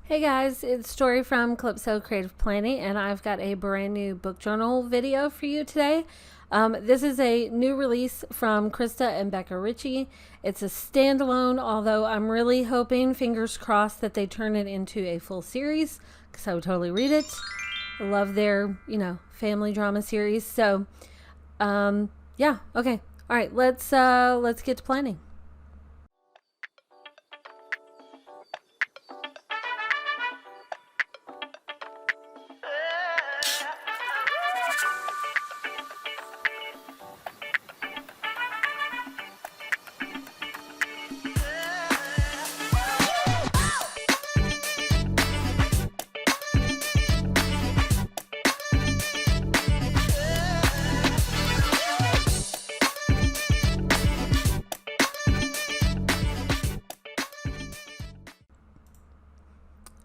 Hey guys, it's Story from Calypso Creative Planning, and I've got a brand new book journal video for you today. This is a new release from Krista and Becca Ritchie. It's a standalone, although I'm really hoping, fingers crossed, that they turn it into a full series, because I would totally read it. I love their, family drama series. So, yeah, okay. All right, let's get to planning.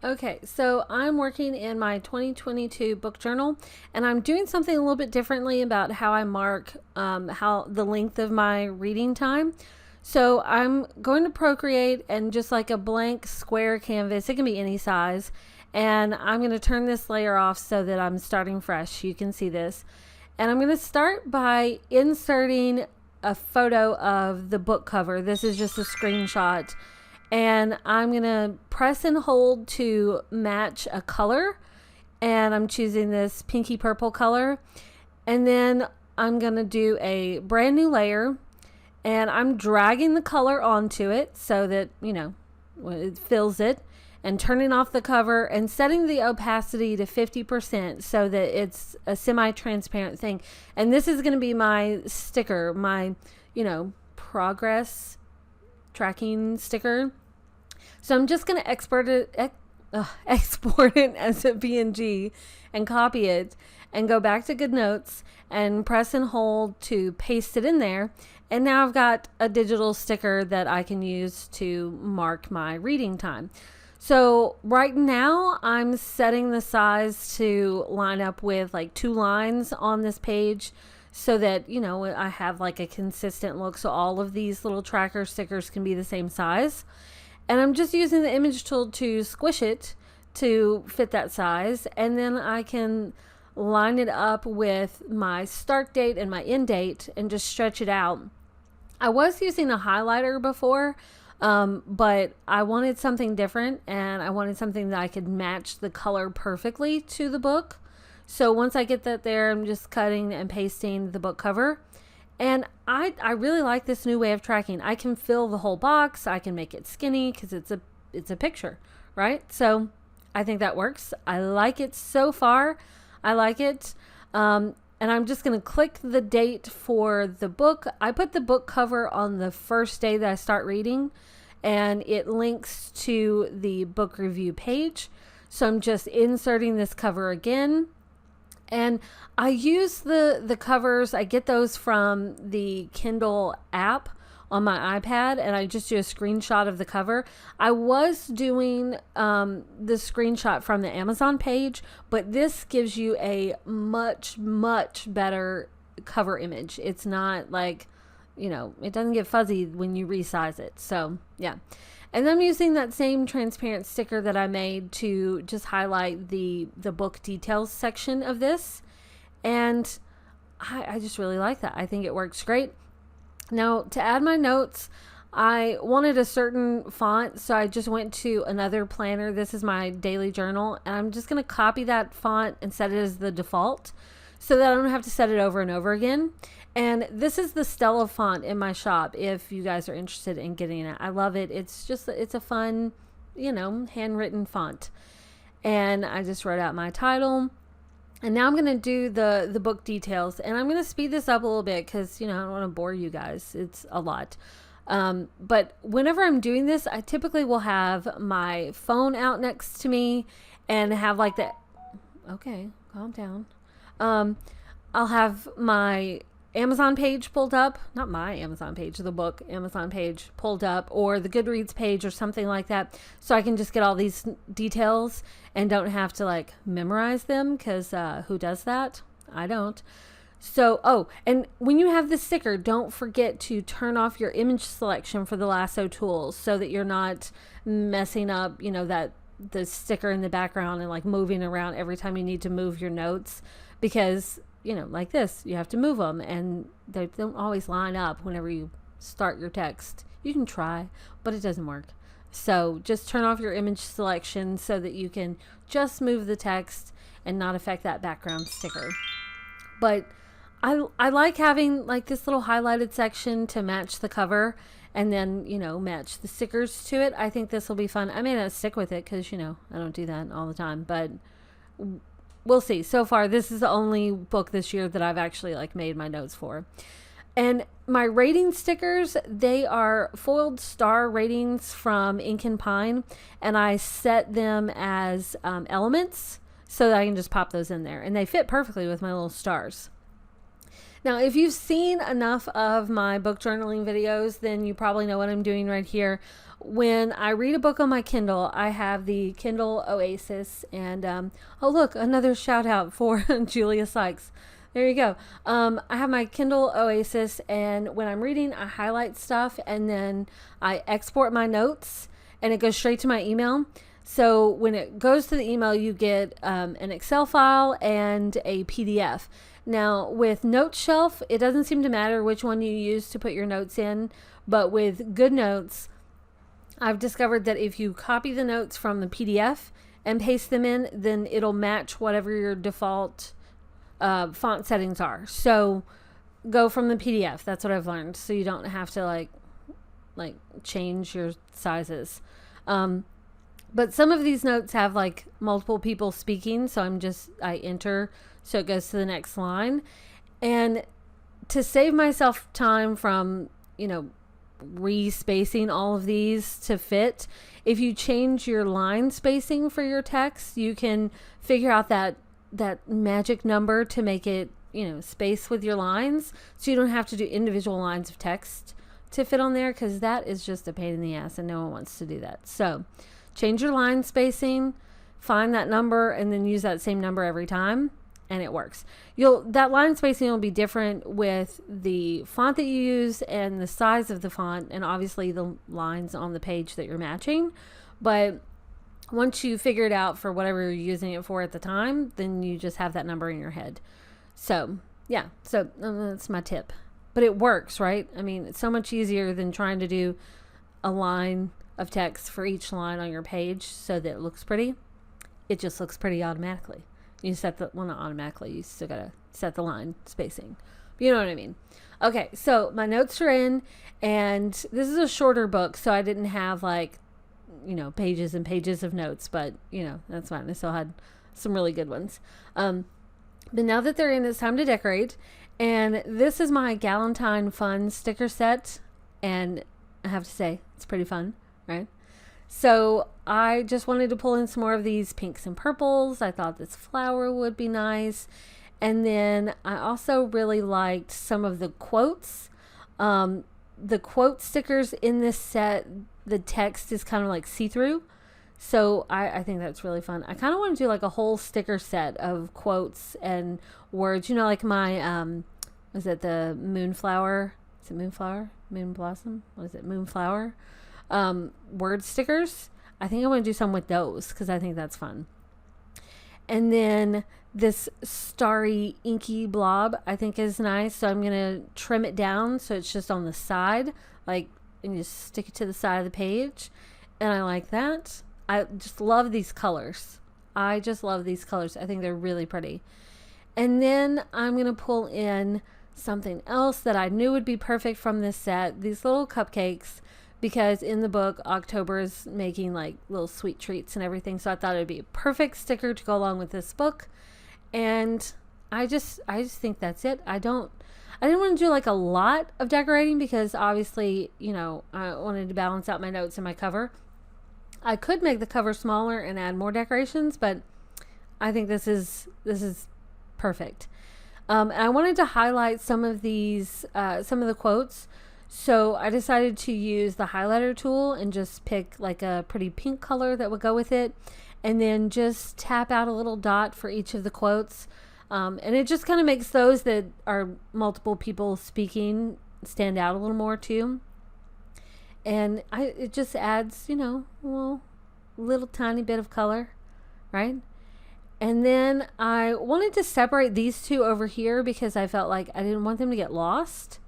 Okay, so I'm working in my 2022 book journal, and I'm doing something a little bit differently about how I mark how the length of my reading time. So I'm going to Procreate and just like a blank square canvas, it can be any size, and I'm going to turn this layer off so that I'm starting fresh. You can see this. And I'm going to start by inserting a photo of the book cover. This is just a screenshot. And I'm going to press and hold to match a color. And I'm choosing this pinky purple color. And then I'm going to do a brand new layer. And I'm dragging the color onto it so that, it fills it. And turning off the cover and setting the opacity to 50% so that it's a semi-transparent thing. And this is going to be my sticker, my, progress tracking sticker. So I'm just going to export it as a PNG and copy it and go back to GoodNotes and press and hold to paste it in there. And now I've got a digital sticker that I can use to mark my reading time. So right now I'm setting the size to line up with like 2 lines on this page so that, I have like a consistent look. So all of these little tracker stickers can be the same size. And I'm just using the image tool to squish it to fit that size. And then I can line it up with my start date and my end date and just stretch it out. I was using a highlighter before, but I wanted something different, and I wanted something that I could match the color perfectly to the book. So once I get that there, I'm just cutting and pasting the book cover. And I really like this new way of tracking. I can fill the whole box. I can make it skinny because it's a picture, right? So I think that works. I like it so far. I like it. And I'm just going to click the date for the book. I put the book cover on the first day that I start reading, and it links to the book review page. So I'm just inserting this cover again. And I use the covers. I get those from the Kindle app on my iPad, and I just do a screenshot of the cover. I was doing the screenshot from the Amazon page, but this gives you a much, much better cover image. It's not like, it doesn't get fuzzy when you resize it. So, yeah. And I'm using that same transparent sticker that I made to just highlight the book details section of this. And I just really like that. I think it works great. Now, to add my notes, I wanted a certain font, so I just went to another planner. This is my daily journal, and I'm just going to copy that font and set it as the default so that I don't have to set it over and over again. And this is the Stella font in my shop if you guys are interested in getting it. I love it. It's a fun, handwritten font. And I just wrote out my title. And now I'm going to do the book details. And I'm going to speed this up a little bit because, I don't want to bore you guys. It's a lot. But whenever I'm doing this, I typically will have my phone out next to me and have like the... Okay, calm down. I'll have my Amazon page pulled up, not my Amazon page, the book Amazon page pulled up, or the Goodreads page or something like that. So I can just get all these details and don't have to like memorize them because who does that? I don't. So, and when you have this sticker, don't forget to turn off your image selection for the lasso tools so that you're not messing up, that the sticker in the background and like moving around every time you need to move your notes, because, you know, like this, you have to move them and they don't always line up whenever you start your text. You can try, but it doesn't work. So just turn off your image selection so that you can just move the text and not affect that background sticker. But I like having like this little highlighted section to match the cover, and then, you know, match the stickers to it. I think this will be fun. I may not stick with it because, you know, I don't do that all the time, but we'll see. So far, this is the only book this year that I've actually like made my notes for. And my rating stickers, they are foiled star ratings from Ink and Pine, and I set them as elements so that I can just pop those in there, and they fit perfectly with my little stars. Now, if you've seen enough of my book journaling videos, then you probably know what I'm doing right here. When I read a book on my Kindle, I have the Kindle Oasis, and oh look, another shout out for Julia Sykes. There you go. I have my Kindle Oasis, and when I'm reading, I highlight stuff, and then I export my notes, and it goes straight to my email. So when it goes to the email, you get an Excel file and a PDF. Now, with Note Shelf, it doesn't seem to matter which one you use to put your notes in, but with GoodNotes, I've discovered that if you copy the notes from the PDF and paste them in, then it'll match whatever your default font settings are. So go from the PDF. That's what I've learned. So you don't have to like change your sizes. But some of these notes have like multiple people speaking, so I enter so it goes to the next line. And to save myself time from, you know, re-spacing all of these to fit, if you change your line spacing for your text, you can figure out that magic number to make it, you know, space with your lines, so you don't have to do individual lines of text to fit on there, because that is just a pain in the ass and no one wants to do that. So change your line spacing, find that number, and then use that same number every time, and it works. That line spacing will be different with the font that you use and the size of the font, and obviously the lines on the page that you're matching. But once you figure it out for whatever you're using it for at the time, then you just have that number in your head. So yeah, so that's my tip. But it works, right? I mean, it's so much easier than trying to do a line of text for each line on your page so that it looks pretty. It just looks pretty automatically. You set not automatically, you still gotta set the line spacing. You know what I mean? Okay, so my notes are in, and this is a shorter book, so I didn't have like, you know, pages and pages of notes, but you know, that's fine. I still had some really good ones. But now that they're in, it's time to decorate. And this is my Galentine Fun sticker set, and I have to say, it's pretty fun, right? So I just wanted to pull in some more of these pinks and purples. I thought this flower would be nice. And then I also really liked some of the quotes. The quote stickers in this set, the text is kind of like see-through. So I think that's really fun. I kind of want to do like a whole sticker set of quotes and words. You know, like my, was it the moonflower? Is it moonflower? Moon blossom? What is it? Moonflower? Word stickers. I think I want to do some with those because I think that's fun. And then this starry inky blob I think is nice, so I'm gonna trim it down so it's just on the side, like, and just stick it to the side of the page, and I like that. I just love these colors. I think they're really pretty. And then I'm gonna pull in something else that I knew would be perfect from this set, these little cupcakes, because in the book October is making like little sweet treats and everything, so I thought it would be a perfect sticker to go along with this book. And I just think that's it. I didn't want to do like a lot of decorating because obviously, you know, I wanted to balance out my notes and my cover. I could make the cover smaller and add more decorations, but I think this is perfect. And I wanted to highlight some of these, some of the quotes. So I decided to use the highlighter tool and just pick like a pretty pink color that would go with it. And then just tap out a little dot for each of the quotes. And it just kind of makes those that are multiple people speaking stand out a little more too. And it just adds, you know, a little tiny bit of color, right? And then I wanted to separate these two over here because I felt like I didn't want them to get lost.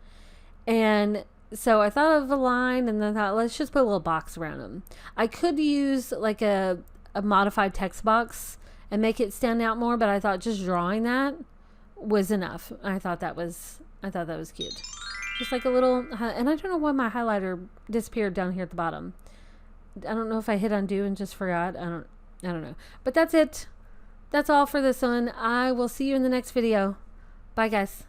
And so I thought of a line, and then I thought, let's just put a little box around them. I could use like a modified text box and make it stand out more, but I thought just drawing that was enough. I thought that was cute. Just like a little, and I don't know why my highlighter disappeared down here at the bottom. I don't know if I hit undo and just forgot. I don't know. But that's it. That's all for this one. I will see you in the next video. Bye, guys.